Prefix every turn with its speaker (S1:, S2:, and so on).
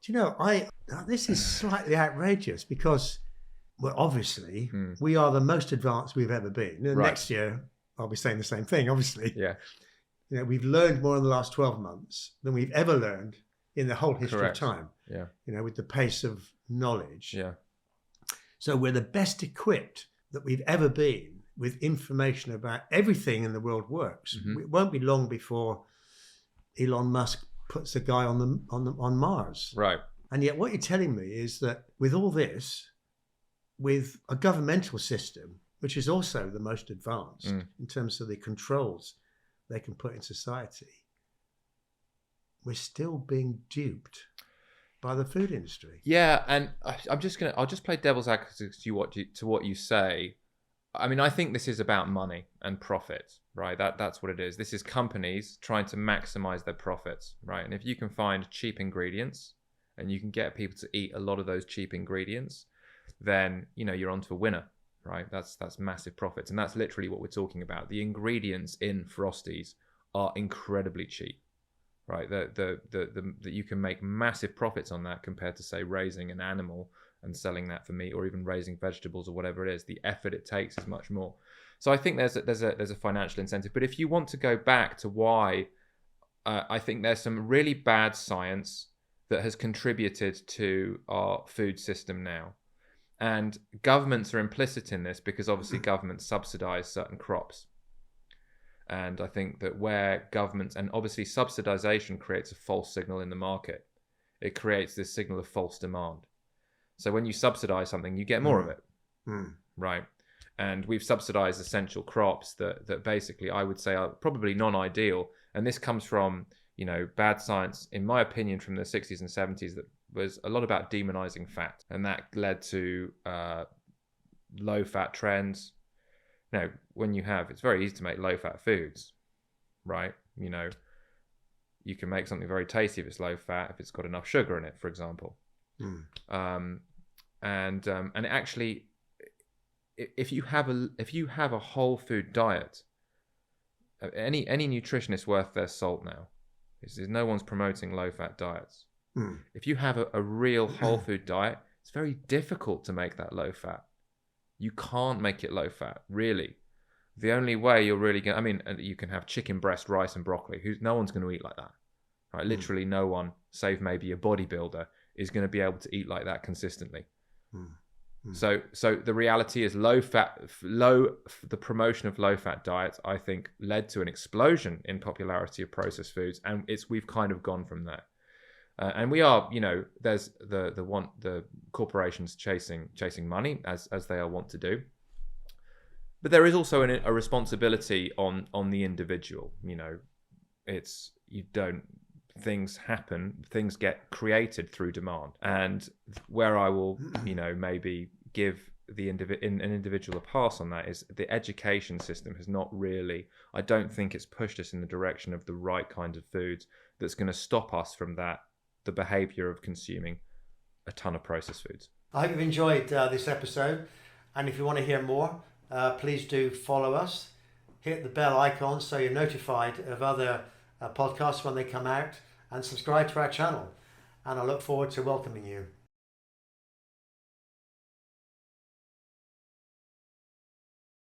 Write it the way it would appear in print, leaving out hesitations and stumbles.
S1: Do you know, this is slightly outrageous because, well, obviously, we are the most advanced we've ever been. And
S2: Right.
S1: next year, I'll be saying the same thing, obviously.
S2: Yeah.
S1: You know, we've learned more in the last 12 months than we've ever learned in the whole history
S2: Correct.
S1: of time.
S2: Yeah.
S1: You know, with the pace of knowledge.
S2: Yeah.
S1: So we're the best equipped that we've ever been with information about everything in the world works. It won't be long before Elon Musk puts a guy on Mars.
S2: Right.
S1: And yet what you're telling me is that with all this, with a governmental system, which is also the most advanced in terms of the controls they can put in society, we're still being duped by the food industry.
S2: Yeah, and I'll just play devil's advocate to what you say. I mean, I think this is about money and profit, right? That's what it is. This is companies trying to maximize their profits, right? And if you can find cheap ingredients and you can get people to eat a lot of those cheap ingredients, then, you know, you're onto a winner, right? That's massive profits. And that's literally what we're talking about. The ingredients in Frosties are incredibly cheap, right? That you can make massive profits on that compared to, say, raising an animal and selling that for meat, or even raising vegetables or whatever it is. The effort it takes is much more. So I think there's a financial incentive. But if you want to go back to why, I think there's some really bad science that has contributed to our food system now. And governments are implicit in this because obviously governments subsidize certain crops. And I think that where governments, and obviously subsidization creates a false signal in the market. It creates this signal of false demand. So when you subsidize something, you get more of it, right? And we've subsidized essential crops that basically I would say are probably non-ideal. And this comes from, you know, bad science, in my opinion, from the 60s and 70s that was a lot about demonizing fat. And that led to low-fat trends. Now, it's very easy to make low-fat foods, right? You know, you can make something very tasty if it's low-fat, if it's got enough sugar in it, for example. And actually, if you have a whole food diet, any nutritionist worth their salt now, no one's promoting low-fat diets. If you have a real whole food diet, it's very difficult to make that low-fat. You can't make it low-fat, really. The only way you're really going, I mean, you can have chicken breast, rice, and broccoli. No one's going to eat like that, right? Literally, no one, save maybe a bodybuilder, is going to be able to eat like that consistently. So the reality is the promotion of low-fat diets, I think, led to an explosion in popularity of processed foods, and we've kind of gone from there. And we are, you know, there's the corporations chasing money as they are wont to do, but there is also a responsibility on the individual. You know, things happen, things get created through demand, and where I will, you know, maybe give an individual a pass on that is the education system has not really, I don't think it's pushed us in the direction of the right kind of foods that's going to stop us from the behavior of consuming a ton of processed foods.
S1: I hope you've enjoyed this episode, and if you want to hear more, please do follow us. Hit the bell icon so you're notified of other podcasts when they come out, and subscribe to our channel. And I look forward to welcoming you.